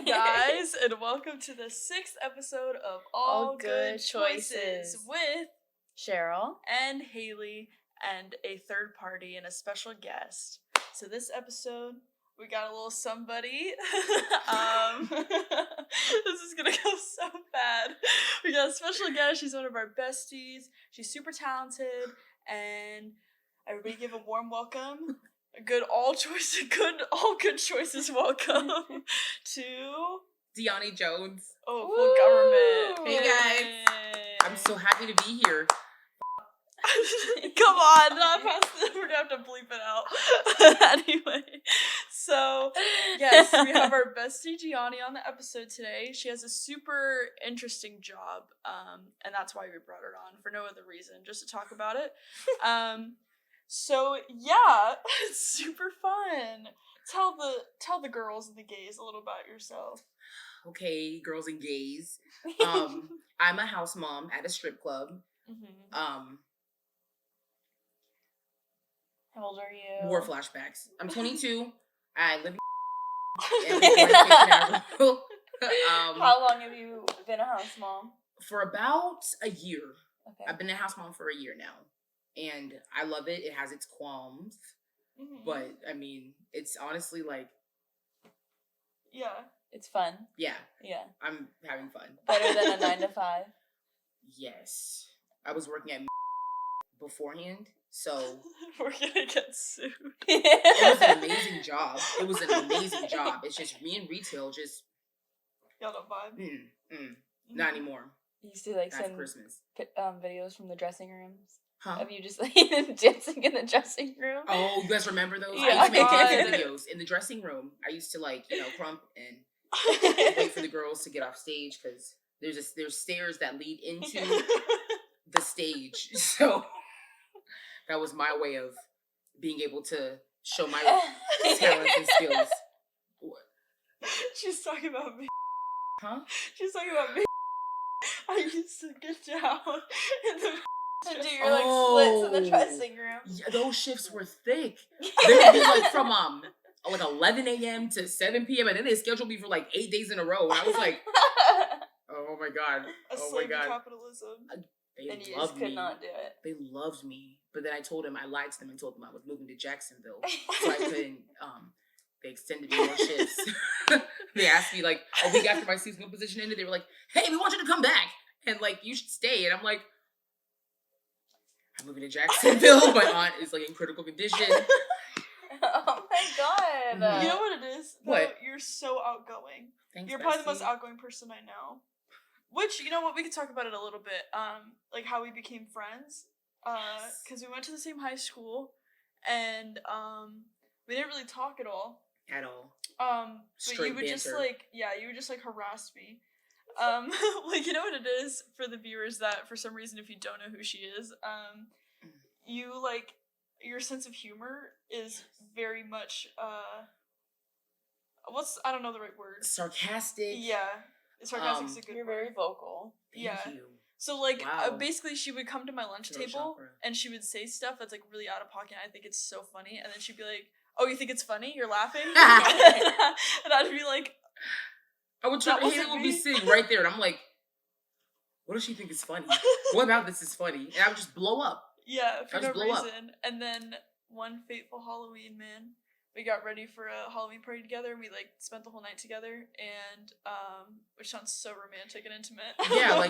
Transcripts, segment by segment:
guys, and welcome to the 6th episode of All Good Choices with Cheryl and Haley and a third party and a special guest. So this episode, we got a little somebody. This is gonna go so bad. We got a special guest. She's one of our besties. She's super talented, and everybody give a warm welcome. All good choices welcome to Deiani Jones. Oh, full government. Hey guys. I'm so happy to be here. Come on, we're gonna have to bleep it out. Anyway, so yes, we have our bestie Gianni on the episode today. She has a super interesting job, and that's why we brought her on, for no other reason, just to talk about it. So yeah, it's super fun. Tell the girls and the gays a little about yourself. Okay, girls and gays. I'm a house mom at a strip club. How old are you? War flashbacks. I'm 22. I live in How long have you been a house mom? For about a year. Okay. I've been a house mom for a year now. And I love it. It has its qualms. But, I mean, it's honestly like... Yeah. It's fun. Yeah. Yeah. I'm having fun. Better than a 9 to 5? Yes. I was working at beforehand, so... We're gonna get sued. It was an amazing job. It's just me in retail, just... Y'all don't vibe? Not anymore. You used to like That's send Christmas. Videos from the dressing rooms. Huh? Of you just like dancing in the dressing room. Oh, you guys remember those? Yeah. I used to make dancing videos in the dressing room. I used to crump and wait for the girls to get off stage because there's stairs that lead into the stage. So that was my way of being able to show my talents and skills. What? She's talking about me. Huh? She's talking about me. I used to get down in the to do your splits in the dressing room. Yeah, those shifts were thick. They would be from 11 a.m. to 7 p.m. and then they scheduled me for 8 days in a row. And I was like, oh my god, capitalism. They you loved just could me. not do it. They loved me, but then I lied to them and told them I was moving to Jacksonville, so I couldn't. They extended me more shifts. They asked me a week after my seasonal position ended. They were like, "Hey, we want you to come back and you should stay." And I'm like, I'm moving to Jacksonville. My aunt is in critical condition. Oh my god! Mm-hmm. You know what it is? What? You're so outgoing. Thanks, You're probably the most outgoing person I know. Which, you know what, we could talk about it a little bit. How we became friends. Because we went to the same high school, and we didn't really talk at all. At all. But you would banter. you would just harass me. You know what it is for the viewers that for some reason, if you don't know who she is, you your sense of humor is very much I don't know the right word. Sarcastic. Yeah. Sarcastic is a good You're word. very vocal. Thank you. So Wow. Basically she would come to my lunch Throat table chakra. and she would say stuff that's really out of pocket and I think it's so funny, and then she'd be like, "Oh, you think it's funny? You're laughing?" And I'd be like, I would try. Haley would be sitting right there, and I'm like, "What does she think is funny? What about this is funny?" And I would just blow up. Yeah, for no blow up. reason. And then one fateful Halloween, man, we got ready for a Halloween party together, and we spent the whole night together, and which sounds so romantic and intimate. Yeah,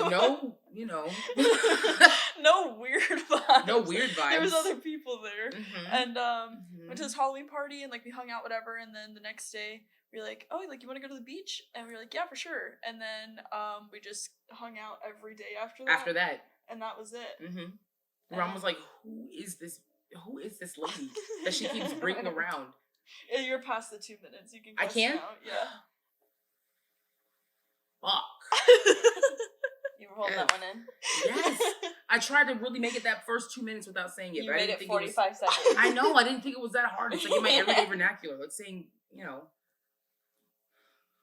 no weird vibes. No weird vibes. There was other people there, and Mm-hmm. went to this Halloween party, and we hung out, whatever. And then the next day, we were like, "Oh, you want to go to the beach?" And we were like, "Yeah, for sure." And then we just hung out every day after that. And that was it. Mm-hmm. Ron was like, Who is this lady that she keeps bringing around? Yeah, you're past the 2 minutes. You can. I can? Out. Yeah. Fuck. You were holding that one in. Yes. I tried to really make it that first 2 minutes without saying it. You but made I didn't it think 45 seconds. I know. I didn't think it was that hard. It's in my everyday vernacular. It's saying,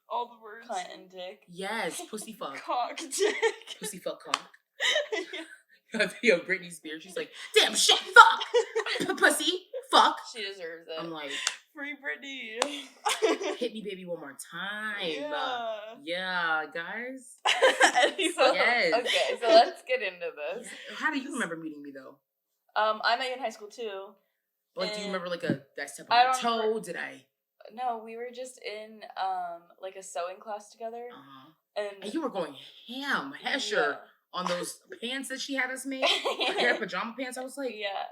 all the words. Cunt and dick. Yes, pussy fuck. Cock, dick. Pussy fuck cock. Yeah. Yo, Britney Spears. She's like, damn shit, fuck, pussy, fuck. She deserves it. I'm like, For Free Britney. Hit me, baby, one more time. Yeah. Yeah, guys. Anyway. Yes. Okay, so let's get into this. Yeah. How do you remember meeting me though? I met you in high school too. Like, do you remember like that step I on don't your toe? remember. Did I? No, we were just in like a sewing class together, And you were going ham, Hesher, yeah. on those pants that she had us make. A pair of pajama pants. I was like, yeah.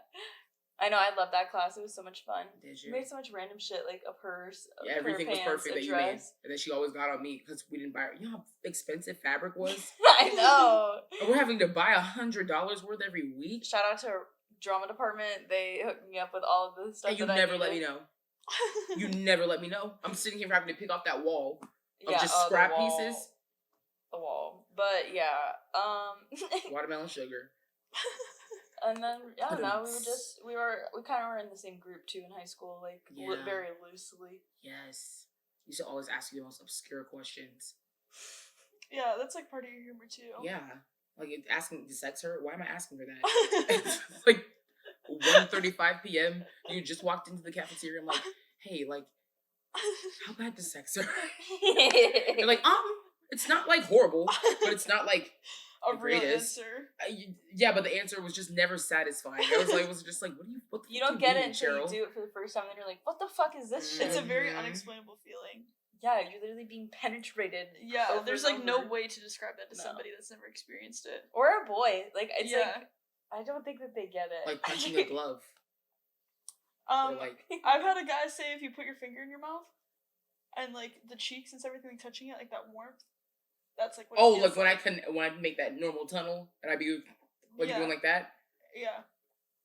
I know, I love that class. It was so much fun. Did We you? made so much random shit, like a purse, Yeah, everything was perfect that you made. And then she always got on me because we didn't buy it. You know how expensive fabric was? I know. And we're having to buy $100 worth every week. Shout out to drama department. They hooked me up with all of the stuff. And you never let me know. You never let me know. I'm sitting here having to pick off that wall of just scrap pieces. The wall. But yeah. Watermelon sugar. And then I don't know, we kind of were in the same group too in high school, like very loosely. Yes. You used to always ask you the most obscure questions. Yeah, that's like part of your humor too. Yeah. Like asking to sex her? Why am I asking for that? Like 1:35 p.m. You just walked into the cafeteria. I'm like, hey, like, how bad does sex her? You're like, it's not like horrible, but it's not like a real answer. Yeah, but the answer was just never satisfying. It was just like, what you don't get it until you do it for the first time, and you're like, what the fuck is this shit? It's a very unexplainable feeling. Yeah, you're literally being penetrated. Yeah, there's like no way to describe that to somebody that's never experienced it. Or a boy. Like, it's like, I don't think that they get it. Like punching a glove. I've had a guy say if you put your finger in your mouth and like the cheeks and everything touching it, like that warmth, that's like what it feels like when I make that normal tunnel and I be like doing like that? Yeah.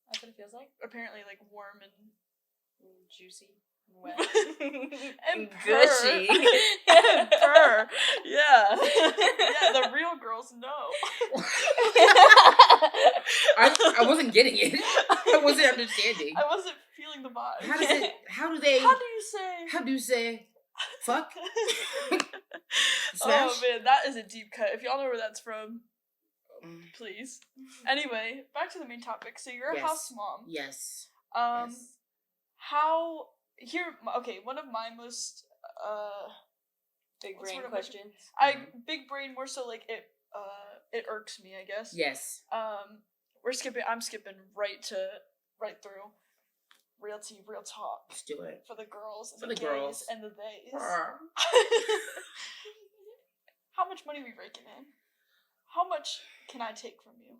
That's what it feels like? Apparently like warm and juicy. Wet. and gushy. And purr. Yeah. Yeah, the real girls know. I wasn't getting it. I wasn't understanding. I wasn't feeling the vibe. How do you say fuck? Smash? Oh man, that is a deep cut. If y'all know where that's from, please. Anyway, back to the main topic. So you're a house mom. Yes. How one of my most big brain questions. Big brain more so like it irks me, I guess. Yes. I'm skipping right through real tea, real talk. Let's do it. For the girls and for the the gays girls and the theys. How How much money are we raking in? How much can I take from you?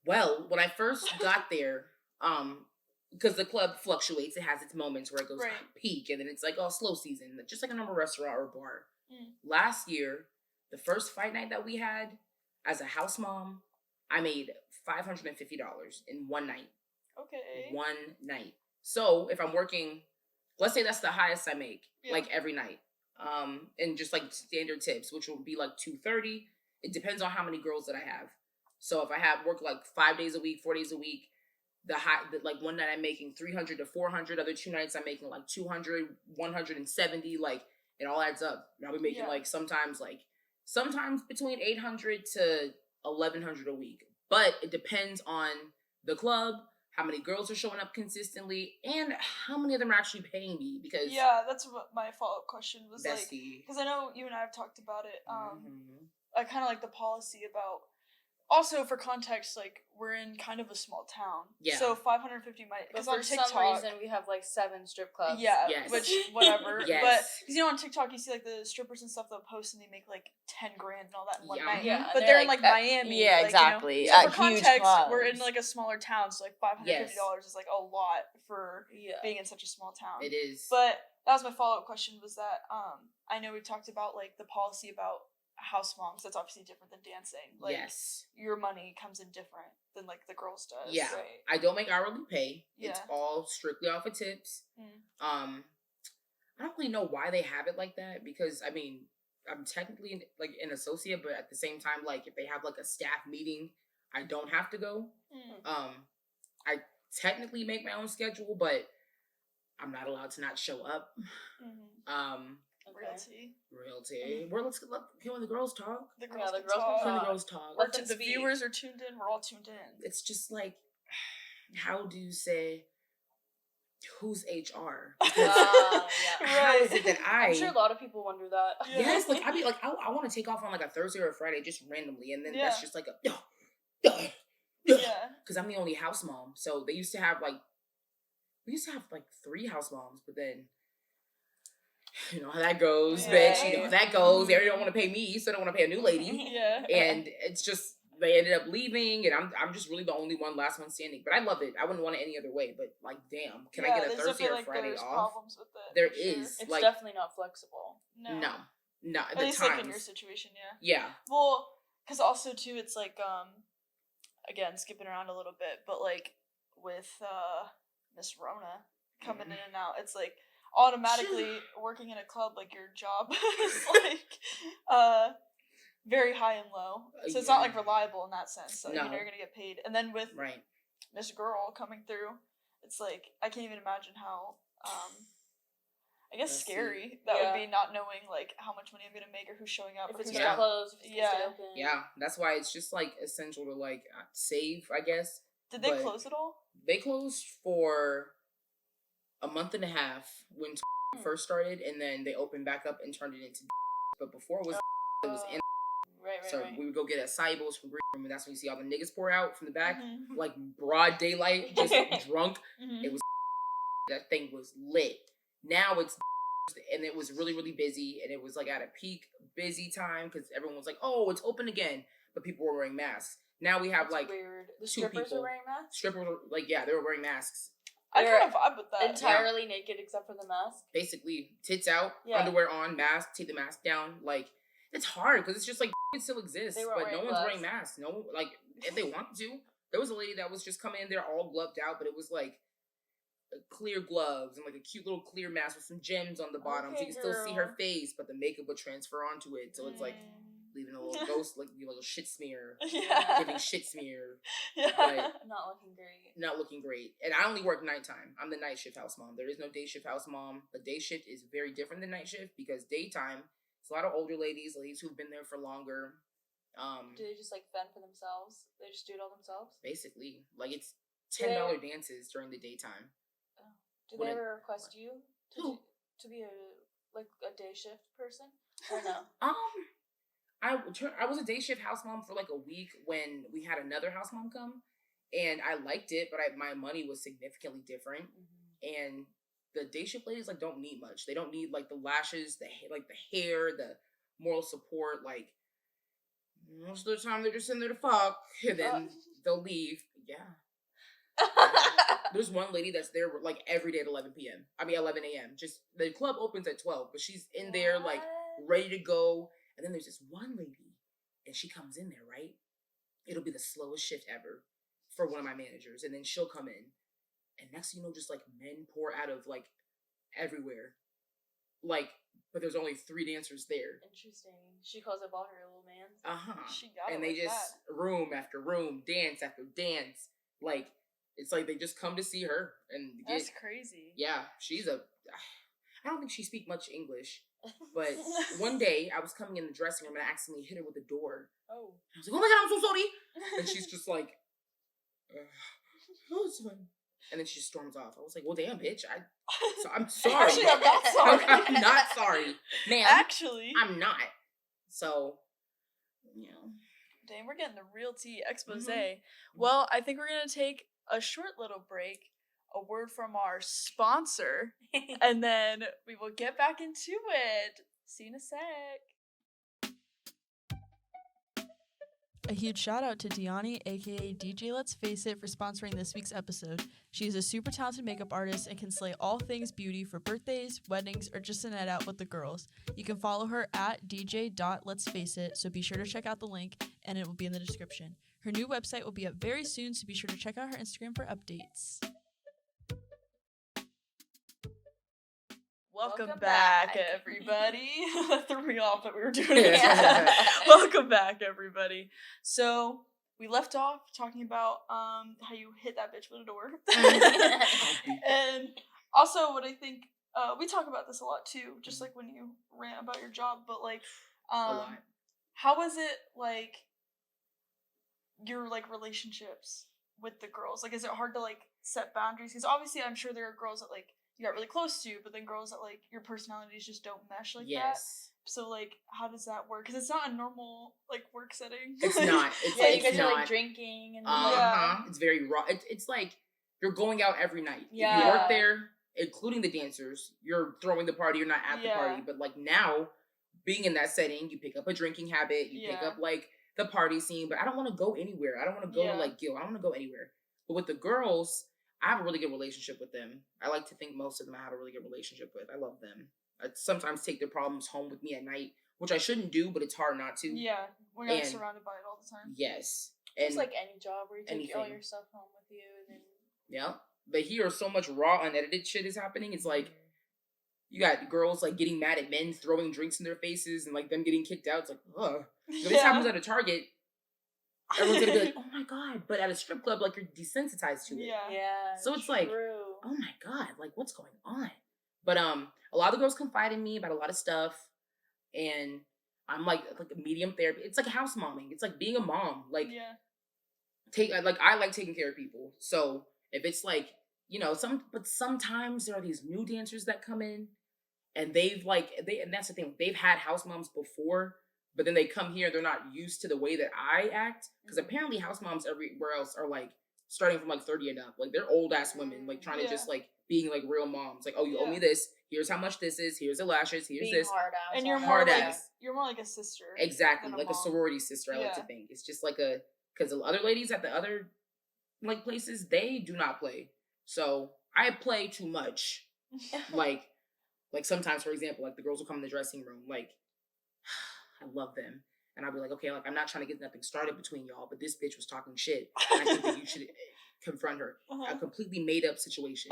Well, when I first got there, because the club fluctuates, it has its moments where it goes peak, and then it's like slow season, just like a normal restaurant or bar. Last year, the first fight night that we had, as a house mom, I made $550 in one night. Okay. One night. So if I'm working, let's say that's the highest I make, like every night. And just like standard tips, which will be like $230. It depends on how many girls that I have. So if I have work like 5 days a week, 4 days a week, like one night I'm making $300 to $400. Other 2 nights I'm making like $200, $170. Like it all adds up. I'll be making sometimes between $800 to $1,100 a week. But it depends on the club, how many girls are showing up consistently, and how many of them are actually paying me. Because that's what my follow-up question was bestie. Because I know you and I have talked about it. I kind of like the policy about. Also, for context, like we're in kind of a small town, so 550 might. But for TikTok, some reason, we have like 7 strip clubs. Yeah, which whatever. Yes. But because on TikTok, you see like the strippers and stuff they'll post, and they make like $10,000 and all that in one night. Yeah, but they're in like Miami. Yeah, like, exactly. You know? So for context, we're in like a smaller town, so like $550 is like a lot for being in such a small town. It is. But that was my follow-up question. Was that I know we talked about like the policy about house moms. That's obviously different than dancing. Like, your money comes in different than like the girls does. Yeah, right? I don't make hourly pay. Yeah. It's all strictly off of tips. I don't really know why they have it like that, because I mean, I'm technically like an associate, but at the same time, like if they have like a staff meeting, I don't have to go. I technically make my own schedule, but I'm not allowed to not show up. Realty. Can the girls talk? The girls can talk. Can the girls talk? The viewers are tuned in. We're all tuned in. It's just like, how do you say? who's HR? Yeah. How is it that I'm sure a lot of people wonder that. Yes, like I'd be like, I want to take off on like a Thursday or a Friday just randomly, and then that's just like a because I'm the only house mom. So we used to have like 3 house moms, but then you know how that goes, bitch. You know how that goes. They don't want to pay me, so they don't want to pay a new lady. And it's just they ended up leaving, and I'm just really the only last one standing. But I love it. I wouldn't want it any other way. But like, damn, can I get a Thursday or Friday off? Problems with it, there is. It's like, definitely not flexible. No. At least like in your situation, Yeah. Well, because also too, it's like again skipping around a little bit, but like with Miss Rona coming in and out, it's like automatically working in a club, like your job is like very high and low, so it's not like reliable in that sense. So you're gonna get paid, and then with Miss Girl coming through, it's like I can't even imagine how I guess scary that would be, not knowing like how much money I'm gonna make or who's showing up, if it's gonna close, if it's gonna stay open. Yeah, that's why it's just like essential to like save, I guess. Did they close it all? They closed for a month and a half when first started, and then they opened back up and turned it into. But before it was in. So we would go get acai bowls from Green Room, and that's when you see all the niggas pour out from the back, like broad daylight, just drunk. It was that thing was lit. Now it's and it was really, really busy, and it was like at a peak busy time because everyone was like, "Oh, it's open again," but people were wearing masks. Now we have like weird. The 2 strippers people. Are wearing masks. Strippers were like, they were wearing masks. I kind of vibe with that. Entirely naked except for the mask. Basically, tits out, underwear on, mask, take the mask down. Like it's hard because it's just like it still exists, but no one's wearing masks. No, like if they want to. There was a lady that was just coming in there all gloved out, but it was like clear gloves and like a cute little clear mask with some gems on the bottom, so you can still see her face, but the makeup would transfer onto it, so it's like leaving a little ghost, like a little shit smear, giving shit smear. But not looking great. And I only work nighttime. I'm the night shift house mom. There is no day shift house mom. The day shift is very different than night shift because daytime, it's a lot of older ladies who've been there for longer. Do they just like fend for themselves? They just do it all themselves? Basically, like it's $10 dances during the daytime. Do they ever request you to be a day shift person or no? I was a day shift house mom for like a week when we had another house mom come, and I liked it, but my money was significantly different. And the day shift ladies like don't need much. They don't need like the lashes, the hair, the moral support. Like most of the time they're just in there to fuck, and then they'll leave. Yeah. There's one lady that's there like every day at 11 a.m. Just the club opens at 12, but she's in there like ready to go. And then there's this one lady, and she comes in there, right? It'll be the slowest shift ever for one of my managers, and then she'll come in, and next thing you know, just like men pour out of like everywhere, like. But there's only 3 dancers there. Interesting. She calls up all her little mans. She got and they just room after room, dance after dance, like. It's like they just come to see her and that's crazy. Yeah, I don't think she speaks much English, but one day I was coming in the dressing room and I accidentally hit her with the door. Oh. I was like, "Oh my god, I'm so sorry!" And she's just like, "Oh, it's fine." And then she just storms off. I was like, "Well, damn, bitch, I'm sorry." Actually, I'm not sorry. I'm not sorry, ma'am. Actually, I'm not. So, you know. Dang, we're getting the real tea expose. Well, I think we're gonna take a short little break, a word from our sponsor, and then we will get back into it. See you in a sec. A huge shout out to Deiani, aka Dj.Letsfaceit, for sponsoring this week's episode. She is a super talented makeup artist and can slay all things beauty for birthdays, weddings, or just a night out with the girls. You can follow her at dj.letsfaceit, so be sure to check out the link, and it will be in the description. Her new website will be up very soon, so be sure to check out her Instagram for updates. Welcome back, everybody. That threw me off that we were doing it. Welcome back, everybody. So, we left off talking about how you hit that bitch with a door. And also what I think, we talk about this a lot too, just like when you rant about your job, but like, how was it like, your like relationships with the girls? Like, is it hard to, like, set boundaries? Because obviously I'm sure there are girls that, like, you got really close to, but then girls that, like, your personalities just don't mesh like that. Yes. So, like, how does that work? Because it's not a normal, like, work setting. It's not. It's, Yeah, you it's guys not. are, like, drinking and... Yeah. It's very raw. It's like you're going out every night. Yeah. If you work there, including the dancers, you're throwing the party, you're not at the party. But, like, now, being in that setting, you pick up a drinking habit, you pick up, like, the party scene. But I don't want to go anywhere. I don't want to go to, like, Gil. I don't want to go anywhere. But with the girls, I have a really good relationship with them. I like to think most of them I have a really good relationship with. I love them. I sometimes take their problems home with me at night, which I shouldn't do, but it's hard not to. Yeah, we're not surrounded by it all the time. Yes. It's like any job where you take all your stuff home with you. And then... Yeah. But here, so much raw, unedited shit is happening. It's like, you got girls, like, getting mad at men, throwing drinks in their faces, and, like, them getting kicked out. It's like, ugh. If this happens at a Target, everyone's gonna be like, oh my God. But at a strip club, like, you're desensitized to it. Yeah. So it's like, oh my God, like, what's going on? But a lot of the girls confide in me about a lot of stuff, and I'm like a medium therapy. It's like house momming. It's like being a mom. Like, I like taking care of people. So if it's like, you know, sometimes there are these new dancers that come in, and and that's the thing. They've had house moms before, but then they come here, they're not used to the way that I act, because apparently house moms everywhere else are like starting from like 30 and up. Like, they're old ass women, like trying to just like being like real moms. Like, oh, you owe me this. Here's how much this is. Here's the lashes. Here's this. Hard ass. And you're hard more ass. You're more like a sister. Exactly, like mom. a sorority sister. I like to think it's just like because the other ladies at the other like places, they do not play. So I play too much. like sometimes, for example, like the girls will come in the dressing room. Like, I love them. And I'll be like, okay, like, I'm not trying to get nothing started between y'all, but this bitch was talking shit. And I think that you should confront her. A completely made up situation.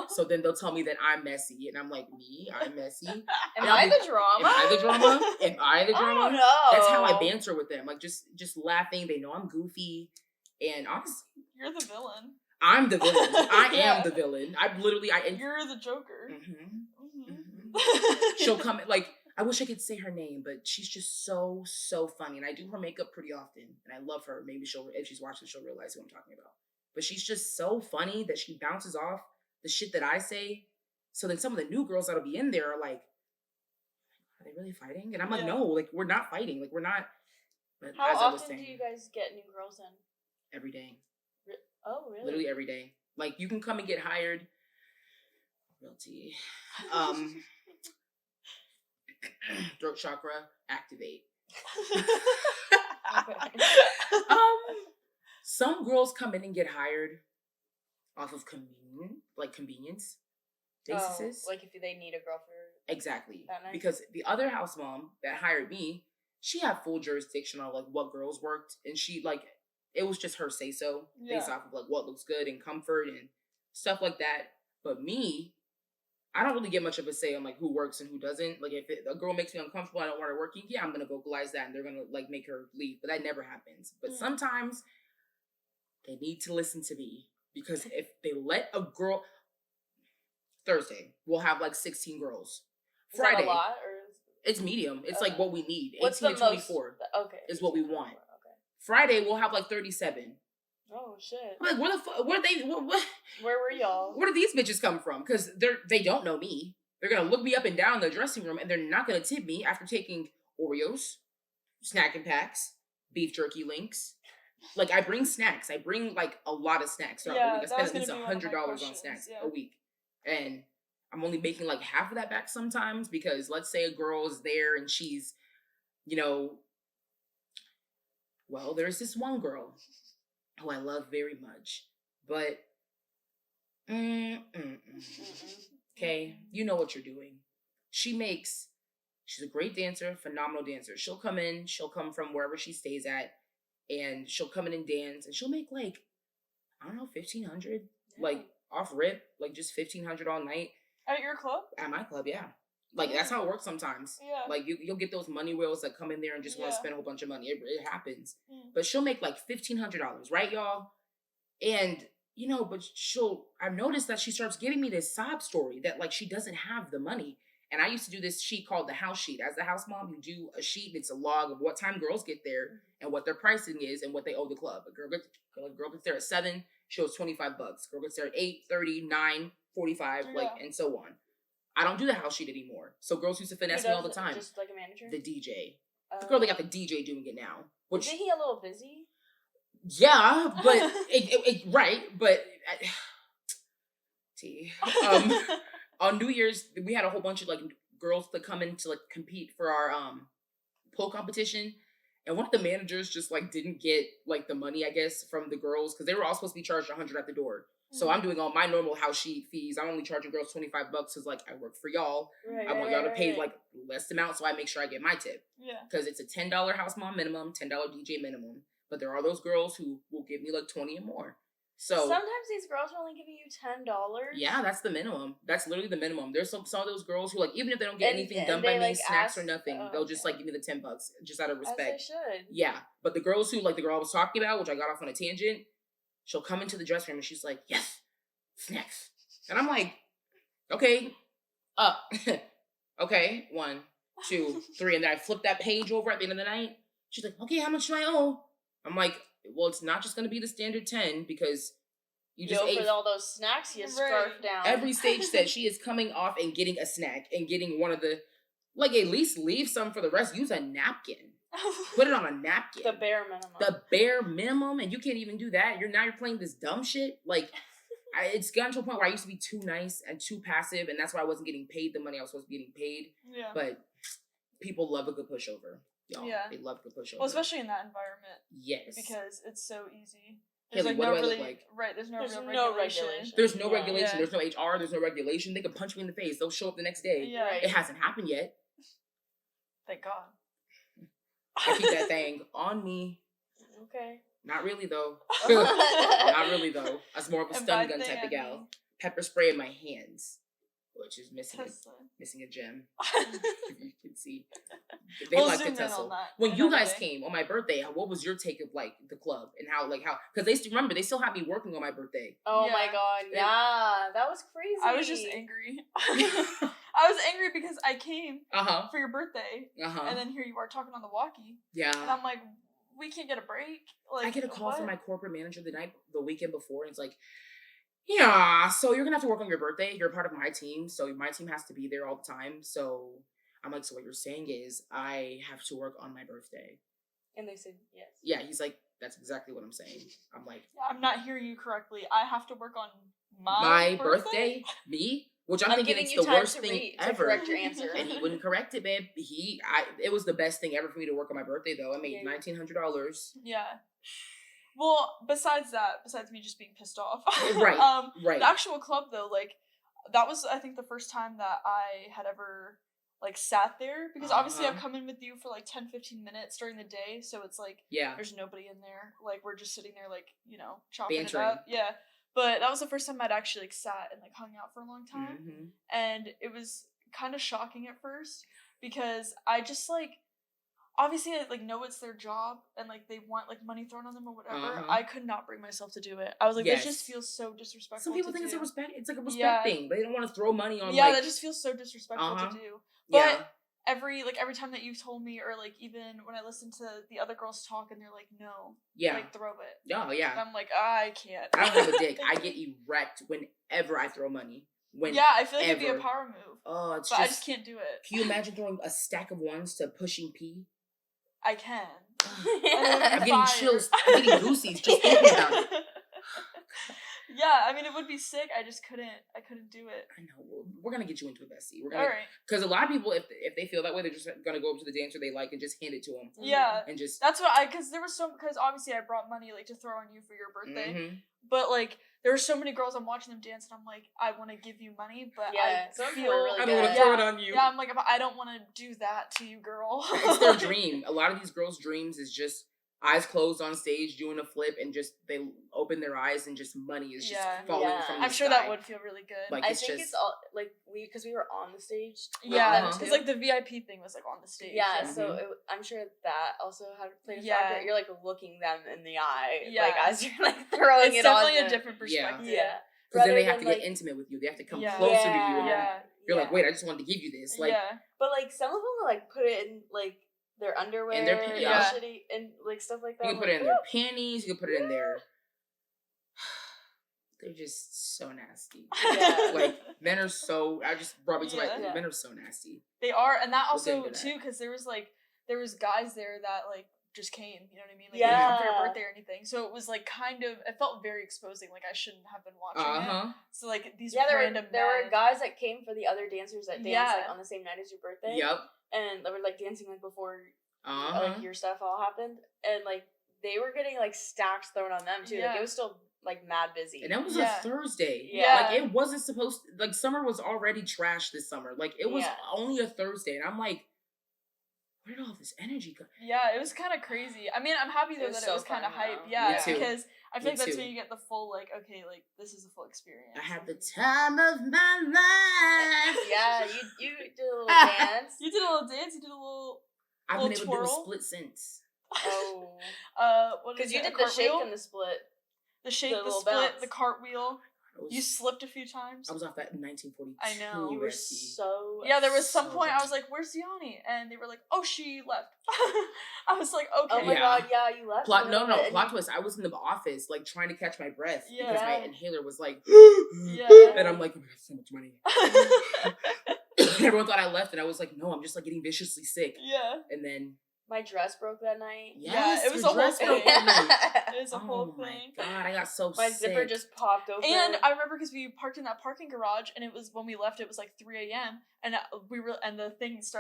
So then they'll tell me that I'm messy. And I'm like, I'm messy? Am I the drama? Am I the drama? Am I the drama? Oh, no. That's how I banter with them. Like, just laughing. They know I'm goofy. And honestly, you're the villain. I'm the villain. I am the villain. You're the Joker. She'll come, like, I wish I could say her name, but she's just so funny. And I do her makeup pretty often. And I love her. Maybe if she's watching, she'll realize who I'm talking about. But she's just so funny that she bounces off the shit that I say. So then some of the new girls that'll be in there are like, are they really fighting? And I'm like, no, like, we're not fighting. Like, we're not. But how as often I was saying, do you guys get new girls in? Every day. Oh, really? Literally every day. Like, you can come and get hired. Real tea. Throat chakra, activate. Some girls come in and get hired off of convenience basis. Like if they need a girl for exactly that night? Because the other house mom that hired me, she had full jurisdiction on like what girls worked, and she like it was just her say so based off of like what looks good and comfort and stuff like that. But me, I don't really get much of a say on like who works and who doesn't. Like if a girl makes me uncomfortable, I don't want her working. Yeah, I'm gonna vocalize that, and they're gonna like make her leave. But that never happens. But sometimes they need to listen to me, because if they let a girl, Thursday we'll have like 16 girls. Friday, is that a lot, or it's medium. It's like what we need. What's 18 to 24 is what we want. Okay. Friday we'll have like 37. Oh shit! I'm like, where were y'all? Where did these bitches come from? Because they don't know me. They're gonna look me up and down in the dressing room, and they're not gonna tip me after taking Oreos, snacking packs, beef jerky links. Like, I bring snacks. I bring like a lot of snacks throughout the week. I spend at least $100 on snacks a week, and I'm only making like half of that back sometimes, because let's say a girl is there and she's, you know, well, there's this one girl who I love very much, but okay, you know what you're doing. She's a great dancer, phenomenal dancer. She'll come in, she'll come from wherever she stays at, and she'll come in and dance, and she'll make like, I don't know, $1,500, like off rip, like just $1,500 all night. At your club? At my club, yeah. Like, that's how it works sometimes. Yeah. Like, you'll get those money whales that come in there and just want to spend a whole bunch of money. It happens. But she'll make like $1,500, right, y'all? And, you know, but I've noticed that she starts giving me this sob story that like she doesn't have the money. And I used to do this sheet called the house sheet. As the house mom, you do a sheet. It's a log of what time girls get there and what their pricing is and what they owe the club. A girl gets there at 7, she owes $25. Girl gets there at 8, 30, 9, 45, and so on. I don't do the house sheet anymore. So girls used to finesse me all the time. Just like a manager? The DJ. The girl that got the DJ doing it now. Which, isn't he a little busy? Yeah, but right, but on New Year's we had a whole bunch of like girls that come in to like compete for our pole competition, and one of the managers just like didn't get like the money, I guess, from the girls because they were all supposed to be charged $100 at the door. So I'm doing all my normal house sheet fees. I'm only charging girls $25 because like I work for y'all. I want y'all to pay like less amount, so I make sure I get my tip. Yeah, because it's a $10 house mom minimum, $10 DJ minimum. But there are those girls who will give me like 20 and more. So sometimes these girls are only giving you $10. Yeah, that's the minimum. That's literally the minimum. There's some of those girls who like even if they don't get anything done by me, like, snacks or nothing, they'll just like give me the $10 just out of respect. As they should. Yeah, but the girls who like the girl I was talking about, which I got off on a tangent, she'll come into the dressing room and she's like, "Yes, snacks," and I'm like, "Okay, okay, 1, 2, 3," and then I flip that page over at the end of the night. She's like, "Okay, how much do I owe?" I'm like, well, it's not just going to be the standard 10 because you just ate for all those snacks you scarfed down. Every stage said she is coming off and getting a snack and getting one of the, like, at least leave some for the rest. Use a napkin. Put it on a napkin. The bare minimum. The bare minimum, and you can't even do that. You're playing this dumb shit. Like, it's gotten to a point where I used to be too nice and too passive, and that's why I wasn't getting paid the money I was supposed to be getting paid. Yeah. But people love a good pushover. Y'all. Yeah. They love good pushover. Well, especially in that environment. Yes. Because it's so easy. There's Haley, like what no do I really, look like? Right, there's no regulation. There's no regulation. There's no HR. There's no regulation. They could punch me in the face. They'll show up the next day. Yeah. It hasn't happened yet. Thank God. I keep that thing on me. Okay. Not really, though. Not really, though. I was more of a stun gun type of gal. Pepper spray in my hands, which is missing a gem. If you can see. They like to tussle. When you guys came on my birthday, what was your take of like the club and how because they remember they still had me working on my birthday. Oh my God, yeah, that was crazy. I was just angry. I was angry because I came for your birthday, and then here you are talking on the walkie. Yeah, and I'm like, we can't get a break. Like, I get a call from my corporate manager the weekend before, and it's like, yeah, so you're gonna have to work on your birthday. You're a part of my team, so my team has to be there all the time. So I'm like, so what you're saying is I have to work on my birthday. And they said yes. Yeah, he's like, that's exactly what I'm saying. I'm like, I'm not hearing you correctly. I have to work on my birthday? Me? Which I'm thinking it's the worst thing ever. To correct your answer. And he wouldn't correct it, babe. It was the best thing ever for me to work on my birthday, though. I made $1,900. Yeah. Well, besides me just being pissed off. Right, right. The actual club, though, like, that was, I think, the first time that I had ever, like, sat there. Because obviously I've come in with you for, like, 10, 15 minutes during the day. So it's like, there's nobody in there. Like, we're just sitting there, like, you know, chopping it up. Yeah. But that was the first time I'd actually, like, sat and, like, hung out for a long time. Mm-hmm. And it was kind of shocking at first. Because I just, like, obviously, I, like, know it's their job, and, like, they want, like, money thrown on them or whatever. I could not bring myself to do it. I was like, this just feels so disrespectful. Some people think it's like a respect thing. They don't want to throw money on, that just feels so disrespectful to do. But every time that you've told me, or, like, even when I listen to the other girls talk, and they're like, no. Yeah. Like, throw it. Oh, yeah. And I'm like, I can't. I don't have a dick. I get erect whenever I throw money. I feel like it'd be a power move. Oh, it's but I just can't do it. Can you imagine throwing a stack of ones to pushing P? I can. I'm getting chills. I'm getting goosies just thinking about it. Yeah, I mean, it would be sick. I couldn't do it. I know. We're gonna get you into it, Bessie. All right. Because a lot of people, if they feel that way, they're just gonna go up to the dancer they like and just hand it to them. Yeah. And just that's what because obviously I brought money like to throw on you for your birthday, but like there were so many girls I'm watching them dance and I'm like I want to give you money, but I don't want to throw it on you. Yeah, I'm like I don't want to do that to you, girl. It's their dream. A lot of these girls' dreams is just eyes closed on stage doing a flip and just they open their eyes and just money is just falling from the I'm sure sky. that would feel really good. Like, I think it's all like because we were on the stage. Yeah, because like the VIP thing was like on the stage. Yeah, so I'm sure that also had played a factor. You're like looking them in the eye, like as you're like throwing it's it on. It's definitely a different perspective. Yeah. Because then they have to get intimate with you. They have to come closer to you. You're like, wait, I just wanted to give you this. Like, but like some of them will like put it in like their underwear and shitty and like stuff like that. You can put it in their panties. You can put it in their. They're just so nasty. Yeah. Like, men are so. I just brought me to men are so nasty. They are, and that also too, because there was guys there that like just came. You know what I mean? Like, they didn't come for your birthday or anything. So it was like kind of. It felt very exposing. Like I shouldn't have been watching it. So like these random. There were guys that came for the other dancers that danced like on the same night as your birthday. Yep. And they were like dancing like before, like your stuff all happened, and like they were getting like stacks thrown on them too. Like it was still like mad busy. And that was a Thursday. Yeah. Like it wasn't supposed to, like summer was already trash this summer. Like it was only a Thursday. And I'm like, where did all this energy go? Yeah, it was kind of crazy. I mean, I'm happy though that it was kind of hype. Yeah, because I feel like that's when you get the full like, okay, like this is a full experience. I had the time of my life. Yeah, you did a little dance. You did a little dance. You did a little. I've been able to do a split since. Oh. Because you did the shake and the split. The shake, the split, bounce. The cartwheel. You slipped a few times. I was off that in 1942. I know. You were so... Yeah, there was some point I was like, where's Gianni? And they were like, oh, she left. I was like, okay. Oh my god, yeah, you left. Plot twist. I was in the office, like, trying to catch my breath. Because my inhaler was like... And I'm like, oh my god, so much money. Everyone thought I left, and I was like, no, I'm just, like, getting viciously sick. Yeah. And then... My dress broke that night. Yes, it was a whole thing. It was a whole thing. Oh my god, I got so My sick. zipper just popped open. And I remember because we parked in that parking garage, and it was when we left. It was like 3 a.m. and and the thing ends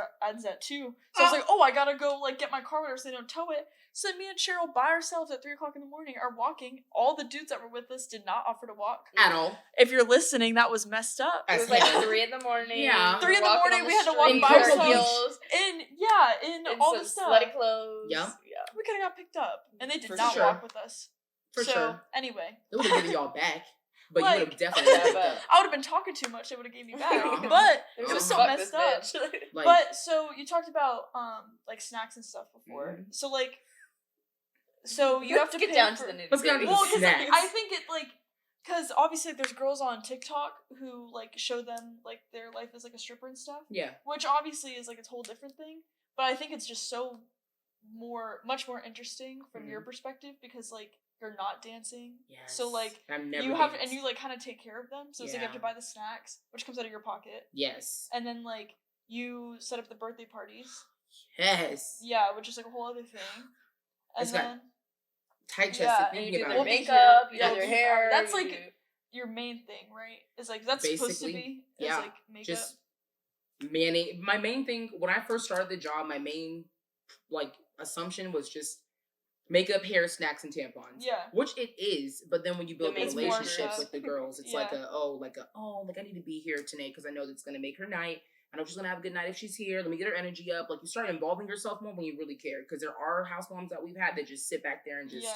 at 2. So I was like, oh, I gotta go like get my car whatever so they don't tow it. So me and Cheryl by ourselves at 3 o'clock in the morning are walking. All the dudes that were with us did not offer to walk at all. If you're listening, that was messed up. It was like 3 in the morning. Yeah, 3 in the morning. We had to walk by ourselves in all the stuff. Slutty clothes. Yeah. We could have got picked up, and they did not walk with us. For sure. Anyway, they would have given y'all back, but you would have definitely. I would have been talking too much. They would have gave me back, but it was so messed up. Like, but so you talked about like snacks and stuff before. Mm-hmm. So like, you have to get down to the nitty-gritty. Let's get down to the snacks. I think it like. Because obviously there's girls on TikTok who like show them like their life as like a stripper and stuff. Yeah. Which obviously is like a whole different thing. But I think it's just much more interesting from your perspective because like you're not dancing. Yes. So like you have and you like kind of take care of them. So it's like you have to buy the snacks, which comes out of your pocket. Yes. And then like you set up the birthday parties. Yes. Yeah, which is like a whole other thing. And then tight chested and you do their makeup, you do their hair. That's like your main thing, right? It's like that's supposed to be. Yeah. Like makeup. Just my main thing when I first started the job, my main like assumption was just makeup, hair, snacks, and tampons. Yeah. Which it is, but then when you build a relationship with the girls, it's like I need to be here tonight because I know that's gonna make her night. I know she's gonna have a good night if she's here. Let me get her energy up. Like you start involving yourself more when you really care. Because there are house moms that we've had that just sit back there and just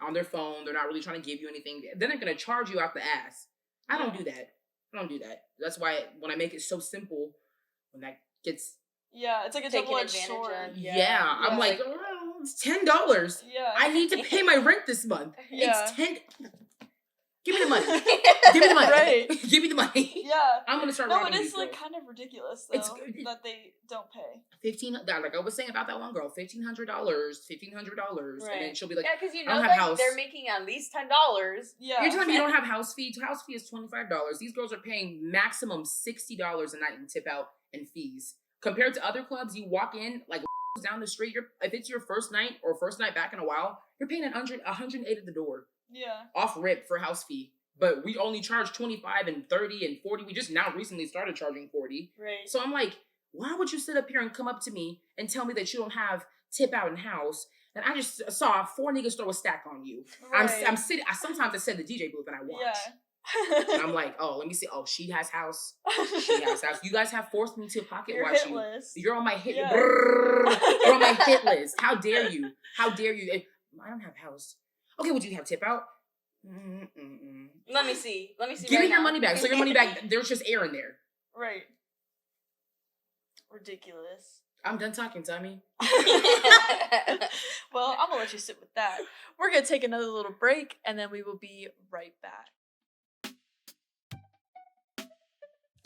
on their phone. They're not really trying to give you anything. Then they're gonna charge you out the ass. I don't do that. That's why when I make it so simple, when that gets it's like a double-edged sword. I'm like, it's $10. Yeah, I need to pay my rent this month. Yeah. It's $10. Give me the money. Give me the money. Right. Give me the money. Yeah. I'm gonna start. No, it is like kind of ridiculous though that they don't pay. Like I was saying about that one girl, $1,500, $1,500, and then she'll be like, because you know that they're making at least $10. Yeah. You're telling me you don't have house fee? House fee is $25. These girls are paying maximum $60 a night in tip out and fees. Compared to other clubs, you walk in like down the street. If it's your first night or first night back in a while, you're paying $108 at the door. Yeah. Off rip for house fee. But we only charge 25 and 30 and 40. We just now recently started charging 40. Right. So I'm like, why would you sit up here and come up to me and tell me that you don't have tip out in house? And I just saw 4 niggas throw a stack on you. Right. I'm sitting. Sometimes I sit in the DJ booth and I watch. Yeah. And I'm like, oh, let me see. Oh, she has house. She has house. You guys have forced me to pocket watch you. List. You're on my hit. Yeah. You're on my hit list. How dare you? How dare you? I don't have house. Okay, well, do you have tip out? Let me see. Give me your money back. So your money back. There's just air in there. Right. Ridiculous. I'm done talking, Tommy. Well, I'm gonna let you sit with that. We're gonna take another little break, and then we will be right back.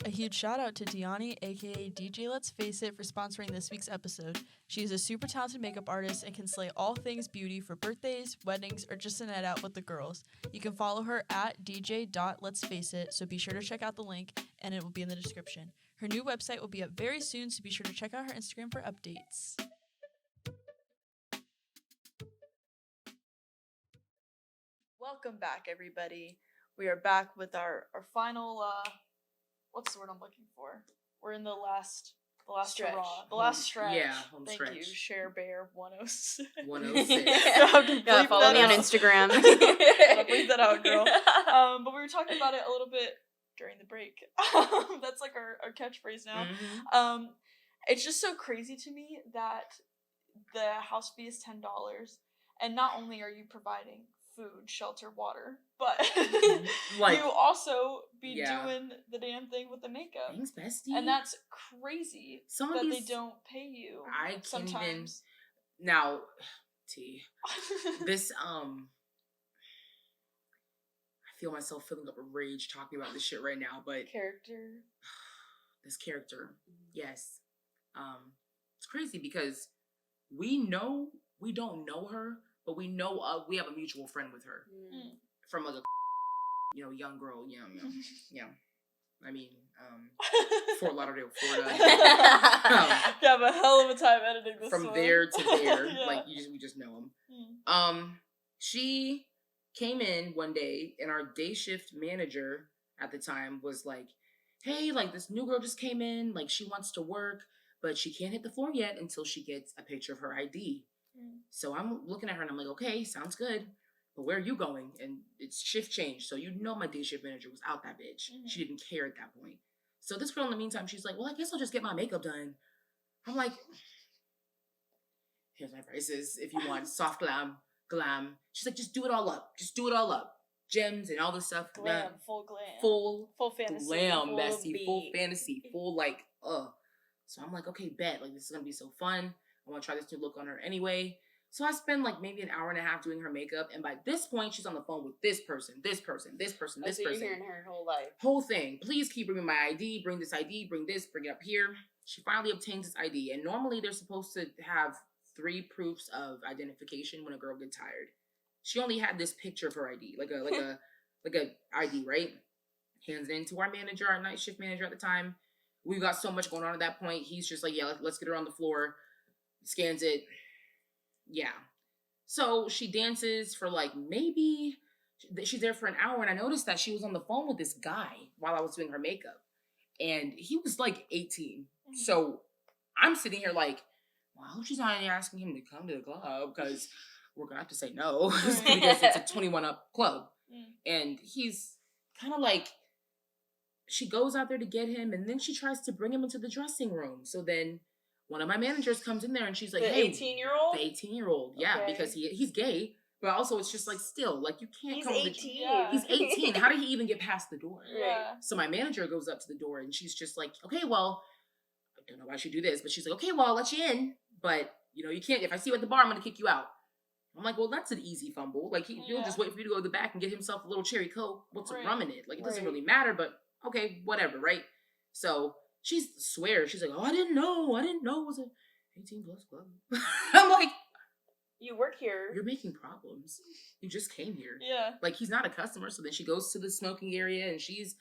A huge shout out to Deiani, aka DJ.Letsfaceit, for sponsoring this week's episode. She is a super talented makeup artist and can slay all things beauty for birthdays, weddings, or just a night out with the girls. You can follow her at DJ.Letsfaceit, so be sure to check out the link and it will be in the description. Her new website will be up very soon, so be sure to check out her Instagram for updates. Welcome back, everybody. We are back with our final, what's the word I'm looking for? We're in the last stretch. hurrah. The last stretch. Yeah, home Thank stretch. you, Share Bear 106. 106. Yeah, follow me on Instagram. Gotta bleep that out, girl. But we were talking about it a little bit during the break. That's like our catchphrase now. Mm-hmm. It's just so crazy to me that the house fee is $10, and not only are you providing food, shelter, water, but like, you also be doing the damn thing with the makeup. Thanks, bestie. And that's crazy Some that of these, they don't pay you. I can't sometimes. Even, now, T, this, I feel myself filling up a rage talking about this shit right now, but this character, yes. It's crazy because we don't know her, but we know we have a mutual friend with her from like a young girl, yeah. I mean, Fort Lauderdale, Florida. You have a hell of a time editing this from one. there to there, Yeah. like we just know him. She came in one day, and our day shift manager at the time was like, "Hey, like this new girl just came in, like she wants to work, but she can't hit the floor yet until she gets a picture of her ID." So I'm looking at her and I'm like, okay, sounds good. But where are you going? And it's shift change. So my day shift manager was out that bitch. She didn't care at that point. So this girl in the meantime, she's like, well, I guess I'll just get my makeup done. I'm like, here's my prices. If you want soft glam. She's like, just do it all up. Gems and all this stuff. Glam, full glam. Full fantasy. Glam, full bestie. beat. Full fantasy. Full So I'm like, okay, bet. Like, this is going to be so fun. I want to try this new look on her anyway. So I spend like maybe an hour and a half doing her makeup. And by this point, she's on the phone with this person. So you're hearing her whole life. Whole thing. Please keep bringing my ID. Bring this ID. Bring this. Bring it up here. She finally obtains this ID. And normally they're supposed to have 3 proofs of identification when a girl gets hired. She only had this picture of her ID. Like a ID, right? Hands it in to our manager, our night shift manager at the time. We've got so much going on at that point. He's just like, yeah, let's get her on the floor. Scans it. Yeah. So she dances for like maybe, she's there for an hour, and I noticed that she was on the phone with this guy while I was doing her makeup. And he was like 18. So I'm sitting here like, well, I hope she's not asking him to come to the club, because we're going to have to say no because it's a 21 up club. And he's kind of like, she goes out there to get him, and then she tries to bring him into the dressing room. So then one of my managers comes in there and she's like, hey. 18-year-old? The 18-year-old, yeah, Okay. because he's gay, but also it's just like still, like you can't He's come 18. Yeah. He's 18. How did he even get past the door? Yeah. So my manager goes up to the door and she's just like, okay, well, I don't know why she do this, but she's like, okay, well, I'll let you in, but you can't, if I see you at the bar, I'm going to kick you out. I'm like, well, that's an easy fumble. Like, he'll just wait for you to go to the back and get himself a little cherry Coke. What's some rum in it? Like, it doesn't really matter, but okay, whatever, right? So she swears. She's like, oh, I didn't know it was a 18 plus club. I'm like, you work here. You're making problems. You just came here. Yeah. Like, he's not a customer. So then she goes to the smoking area and she's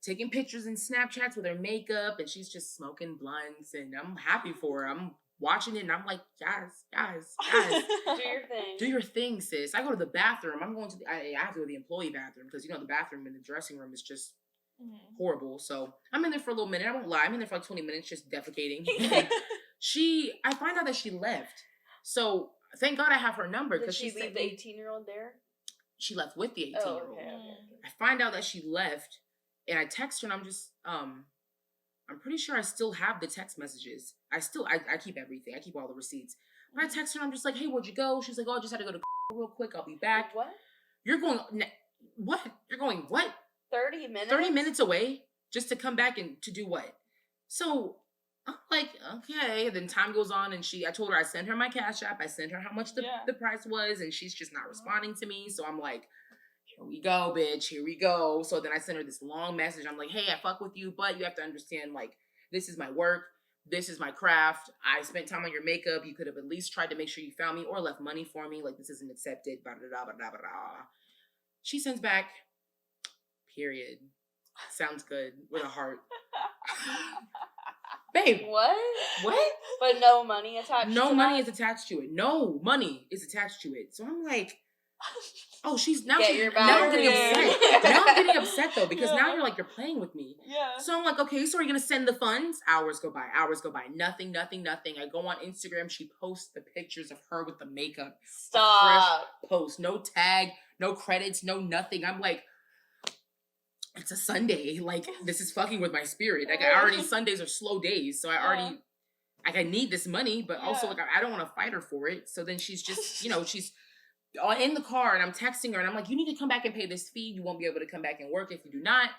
taking pictures and Snapchats with her makeup and she's just smoking blunts, and I'm happy for her. I'm watching it and I'm like, guys. Do Do your thing, sis. I go to the bathroom. I'm going to I have to go to the employee bathroom because, the bathroom in the dressing room is just horrible. So I'm in there for a little minute. I won't lie. I'm in there for like 20 minutes just defecating. I find out that she left. So thank God I have her number. Did she leave the 18-year-old there? She left with the 18-year-old. Oh, okay. I find out that she left and I text her and I'm just, I'm pretty sure I still have the text messages. I keep everything. I keep all the receipts. But I text her and I'm just like, hey, where'd you go? She's like, oh, I just had to go to real quick. I'll be back. What? You're going, what? You're going, what? 30 minutes? 30 minutes away just to come back and to do what? So I'm like, okay. Then time goes on and I told her I sent her my Cash App. I sent her how much the price was, and she's just not responding to me. So I'm like, here we go, bitch. Here we go. So then I sent her this long message. I'm like, hey, I fuck with you, but you have to understand, like, this is my work. This is my craft. I spent time on your makeup. You could have at least tried to make sure you found me or left money for me. Like, this isn't accepted. Blah, blah, blah, blah, blah, blah. She sends back, period. Sounds good. With a heart. Babe. What? What? But no money attached No to money that? is attached to it. No money is attached to it. So I'm like, oh, now I'm getting upset. Now I'm getting upset though, because now you're like, you're playing with me. Yeah. So I'm like, okay, so are you gonna send the funds? Hours go by. Nothing. I go on Instagram. She posts the pictures of her with the makeup. Stop. Fresh post. No tag, no credits, no nothing. I'm like, it's a Sunday. Like, this is fucking with my spirit. Like, Sundays are slow days. So I already, like, I need this money, but also, like, I don't want to fight her for it. So then she's just, she's in the car and I'm texting her and I'm like, you need to come back and pay this fee. You won't be able to come back and work if you do not.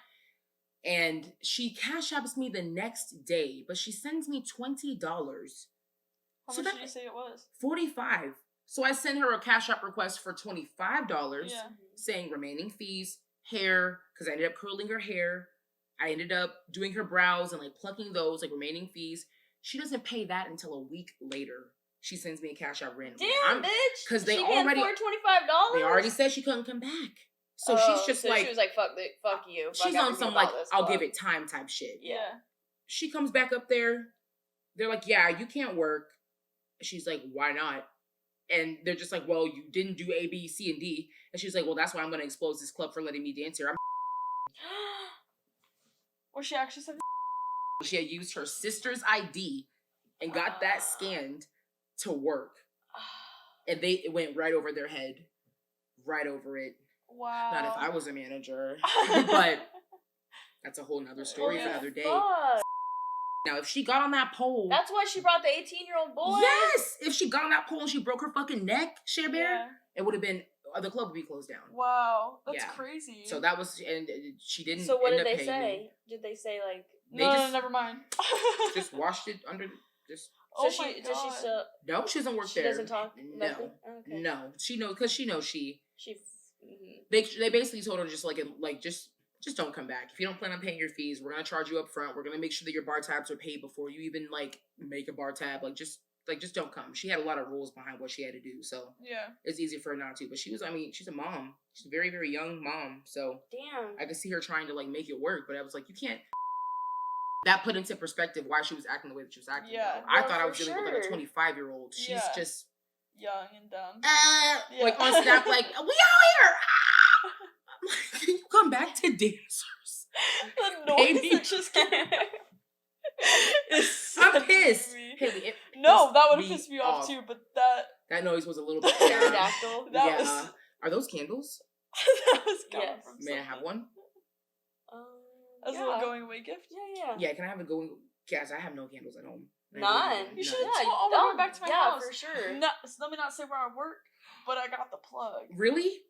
And she cash apps me the next day, but she sends me $20. How much did you say it was? $45. So I sent her a cash app request for $25, saying remaining fees, hair, because I ended up curling her hair. I ended up doing her brows and like plucking those, like remaining fees. She doesn't pay that until a week later. She sends me a cash app randomly. Damn, bitch. Because they she already $25. They already said she couldn't come back. So she's just like, she was like, fuck you. She's on some like, I'll give it time type shit. Yeah. She comes back up there. They're like, yeah, you can't work. She's like, why not? And they're just like, well, you didn't do A, B, C, and D. And she's like, well, that's why I'm going to expose this club for letting me dance here. Or she actually said she had used her sister's ID and got that scanned to work. And it went right over their head. Right over it. Wow. Not if I was a manager. But that's a whole nother story for another day. Fuck. Now, if she got on that pole... That's why she brought the 18-year-old boy? Yes! If she got on that pole and she broke her fucking neck, Share Bear, it would have been... the club would be closed down. Wow. That's crazy. So that was... And she didn't So what end did up they paying say? me. Did they say, like... No, never mind. Just washed it under... Just... Does she still... No, she doesn't work there. She doesn't talk? No. Okay. No. She knows... Because she knows she... Mm-hmm. They basically told her just just don't come back. If you don't plan on paying your fees, we're gonna charge you up front. We're gonna make sure that your bar tabs are paid before you even like make a bar tab. Just don't come. She had a lot of rules behind what she had to do, so it's easy for her not to. But she's a mom. She's a very, very young mom. So damn, I could see her trying to like make it work, but I was like, you can't. That put into perspective why she was acting the way that she was acting. Yeah, I thought I was dealing with like a 25-year-old. She's just young and dumb. Like on Snap, like we out here. I'm like, can you come back to dancers? The noise that just came. I'm pissed. Haley, that would have pissed me off too, but that noise was a little bit pterodactyl. Are those candles? That was from May I have one? As a little going away gift? Yeah, can I have a going? Yes, I have no candles at home. None. You should have told me going back to my house. Yeah, for sure. No, so let me not say where I work, but I got the plug. Really?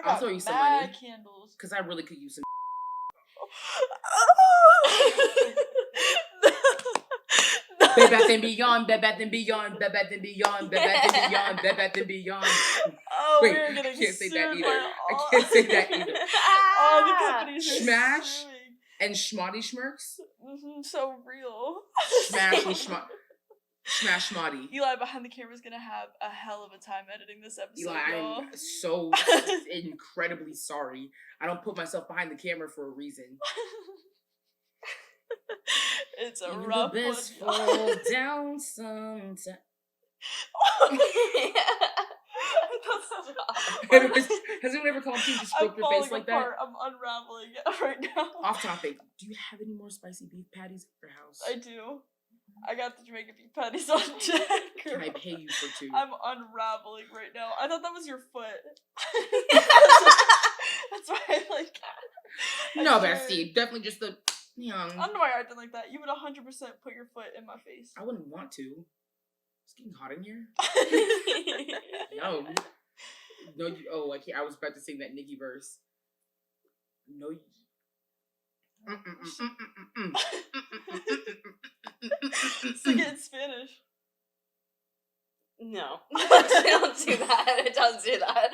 I'll throw you some money. Candles. Because I really could use some. Bed Bath and Beyond, Bed Bath and Beyond, Bed Bath and Beyond, Bed Bath and Beyond, Bed Bath and Beyond. Oh, wait, we're getting I can't say that either. I can't say that either. Oh, the companies are Smash suing. And Schmotty Schmirks. So real. Smash and Smash Schmotty. Eli behind the camera is gonna have a hell of a time editing this episode. Eli, I'm so incredibly sorry. I don't put myself behind the camera for a reason. It's a even rough the best one. fall down sometimes. Has anyone ever called you to stroke your face like apart. I'm unraveling it right now. Off topic. Do you have any more spicy beef patties at your house? I do. I got the Jamaican beef patties on deck. Can I pay you for 2? I'm unraveling right now. I thought that was your foot. That's why I like. No, bestie. Definitely just the. I don't know why you're acting like that. You would 100% put your foot in my face. I wouldn't want to. It's getting hot in here. No. No, I can't. I was about to sing that Nicki verse. No. Sing it in Spanish. No. Don't do that. Don't do that.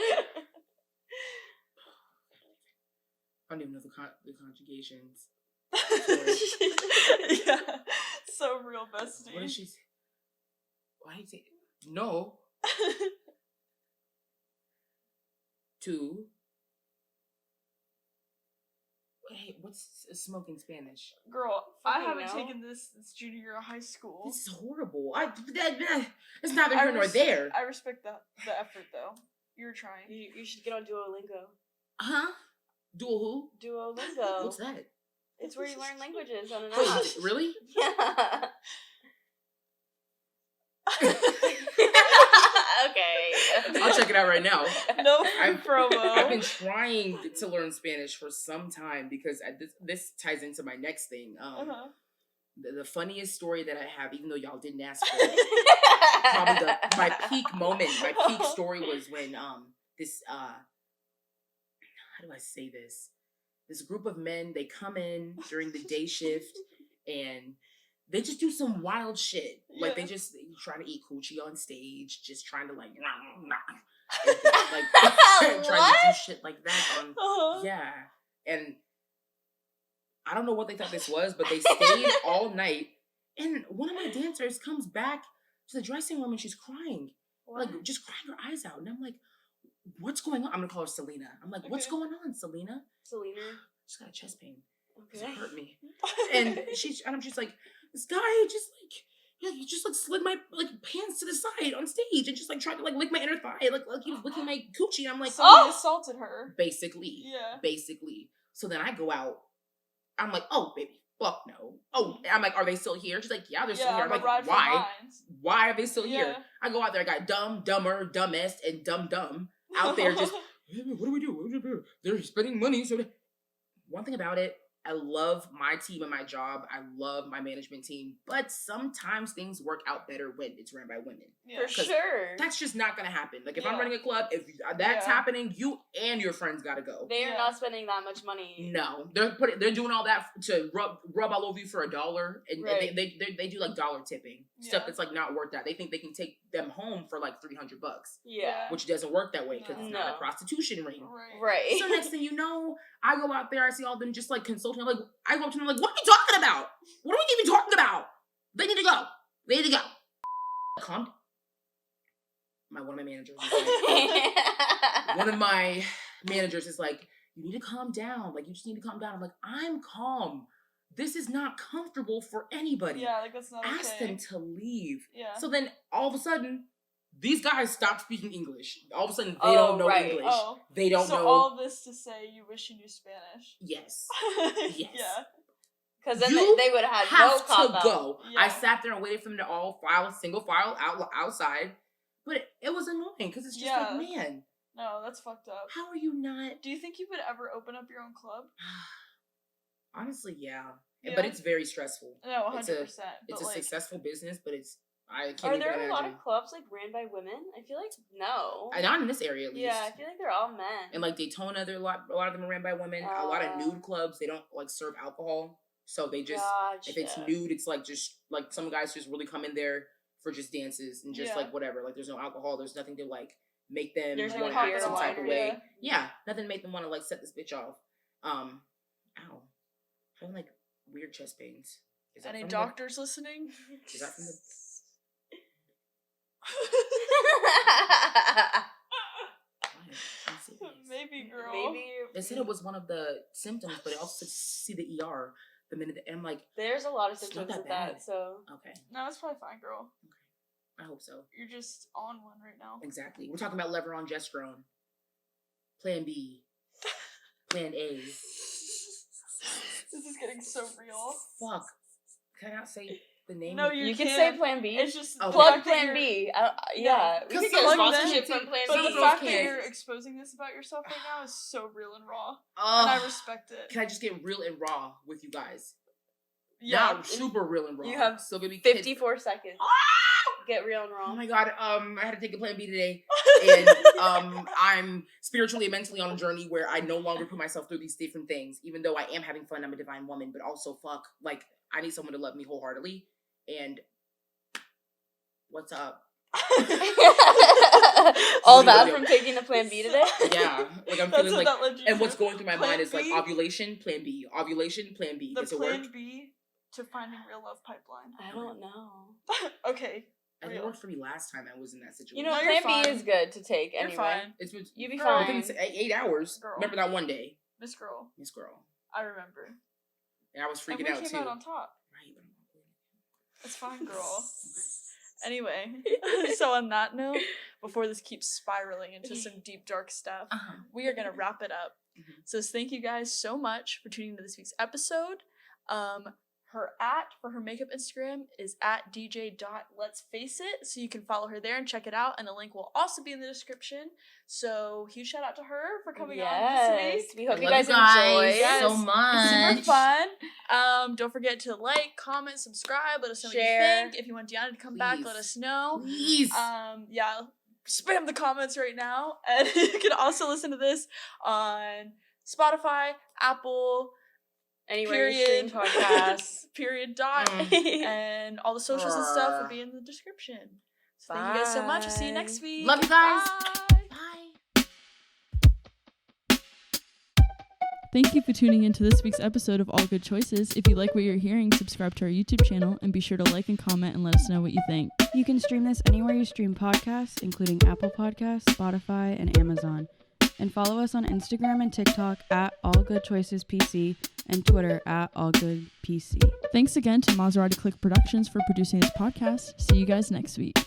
I don't even know the conjugations. Yeah. So real, bestie. What did she say? Why did you say no to? Hey, what's smoking Spanish? Girl, I Fucking haven't no. taken this since junior year of high school. This is horrible. It's neither here nor there. I respect the effort, though. You're trying. You should get on Duolingo. Huh? Dual who? Duolingo. What's that? It's where you learn languages on an app. Wait, really? Yeah. Okay. I'll check it out right now. No promo. I've been trying to learn Spanish for some time because this ties into my next thing. The funniest story that I have, even though y'all didn't ask for it, probably my peak moment, my peak story was when this how do I say this? This group of men, they come in during the day shift and they just do some wild shit. Yeah. Like they trying to eat coochie on stage, just trying to like trying to do shit like that. Yeah. And I don't know what they thought this was, but they stayed all night. And one of my dancers comes back to the dressing room and she's crying. What? Like just crying her eyes out. And I'm like, what's going on? I'm gonna call her Selena. I'm like, what's going on, Selena? Selena. She's got a chest pain. Okay. It hurt me. And I'm just like, this guy just slid my pants to the side on stage and just like tried to like lick my inner thigh, like he was licking my coochie. I'm like, so he assaulted her. Basically. Yeah. Basically. So then I go out. I'm like, oh baby, fuck no. Oh, I'm like, are they still here? She's like, yeah, they're still here. I'm like, why? Why are they still here? I go out there, I got dumb, dumber, dumbest, and dumb out there just, what do we do? They're spending money. So one thing about it, I love my team and my job. I love my management team. But sometimes things work out better when it's ran by women. Yeah. For sure. That's just not going to happen. Like, if I'm running a club, if that's happening, you and your friends got to go. They are not spending that much money. No. They're doing all that to rub all over you for $1. And they do, like, dollar tipping. Stuff that's, like, not worth that. They think they can take them home for, like, $300. Yeah. Which doesn't work that way because it's not a prostitution ring. Right. So next thing you know, I go out there, I see all them just, like, consulting. I'm like, I go up to them, like, what are you talking about? What are we even talking about? They need to go. They need to go. Calm down. One of my managers is like, one of my managers is like, you need to calm down. Like, you just need to calm down. I'm like, I'm calm. This is not comfortable for anybody. Yeah, like, that's not Ask them to leave. Yeah. So then, all of a sudden, these guys stopped speaking English. All of a sudden, they don't know English. Oh. They don't know. So all this to say, you wish you knew Spanish. Yes. Yes. Yeah. Because then they would have had no cop out. Go. Yeah. I sat there and waited for them to all single file outside. But it was annoying because it's just like, man. No, that's fucked up. How are you not? Do you think you would ever open up your own club? Honestly, yeah. But it's very stressful. No, 100%. It's a successful business, but I can't Are even there imagine. a lot of clubs like ran by women? I feel like no. Not in this area, at least. Yeah, I feel like they're all men. And like Daytona, a lot of them are ran by women. A lot of nude clubs, they don't like serve alcohol, so they just if it's nude, it's like just like some guys just really come in there for just dances and just like whatever. Like there's no alcohol, there's nothing to like make them want to act some type of way. Yeah, nothing to make them want to like set this bitch off. Ow, having like weird chest pains. Is any doctors listening? Is that from the? Maybe, girl. Maybe. They said it was one of the symptoms, but I also see the ER the minute and I'm like, there's a lot of symptoms of that, so. Okay. No, it's probably fine, girl. Okay. I hope so. You're just on one right now. Exactly. We're talking about lever on gestrone. Plan B. Plan A. This is getting so real. Fuck. Can I not say the name? No, you can say Plan B. It's just plug Plan B. Yeah. We can get sponsorship from Plan B. But the fact that you're exposing this about yourself right now is so real and raw. And I respect it. Can I just get real and raw with you guys? Yeah. Not super real and raw. You have still gonna be 54 seconds. Get real and raw. Oh my god, I had to take a Plan B today. And I'm spiritually and mentally on a journey where I no longer put myself through these different things. Even though I am having fun, I'm a divine woman, but also fuck, like I need someone to love me wholeheartedly. And what's up? All that from taking the Plan B today? Yeah. Like, I'm feeling like, and what's going through my mind is like ovulation, Plan B. Ovulation, Plan B. The Plan B to finding real love pipeline. I don't know. Okay. It didn't work for me last time I was in that situation. You know, Plan B is good to take anyway. You're fine. You be fine. Within 8 hours. Girl. Remember that one day. Miss Girl. I remember. And I was freaking out too. And we came out on top. Right. It's fine, girl. Anyway, so on that note, before this keeps spiraling into some deep, dark stuff, we are going to wrap it up. So thank you guys so much for tuning into this week's episode. Her for her makeup Instagram is at Dj.letsfaceit, so you can follow her there and check it out, and the link will also be in the description. So huge shout out to her for coming on this week. We hope you guys enjoyed so much. Super fun. Don't forget to like, comment, subscribe. Let us know what you think. If you want Gianni to come back, let us know. Please. Yeah. Spam the comments right now, and you can also listen to this on Spotify, Apple. Anywhere you stream podcasts. And all the socials and stuff will be in the description. So thank you guys so much. We'll see you next week. Love you guys. Bye. Thank you for tuning into this week's episode of All Good Choices. If you like what you're hearing, subscribe to our YouTube channel and be sure to like and comment and let us know what you think. You can stream this anywhere you stream podcasts, including Apple Podcasts, Spotify, and Amazon. And follow us on Instagram and TikTok at AllGoodChoicesPC and Twitter at AllGoodPC. Thanks again to Maserati Click Productions for producing this podcast. See you guys next week.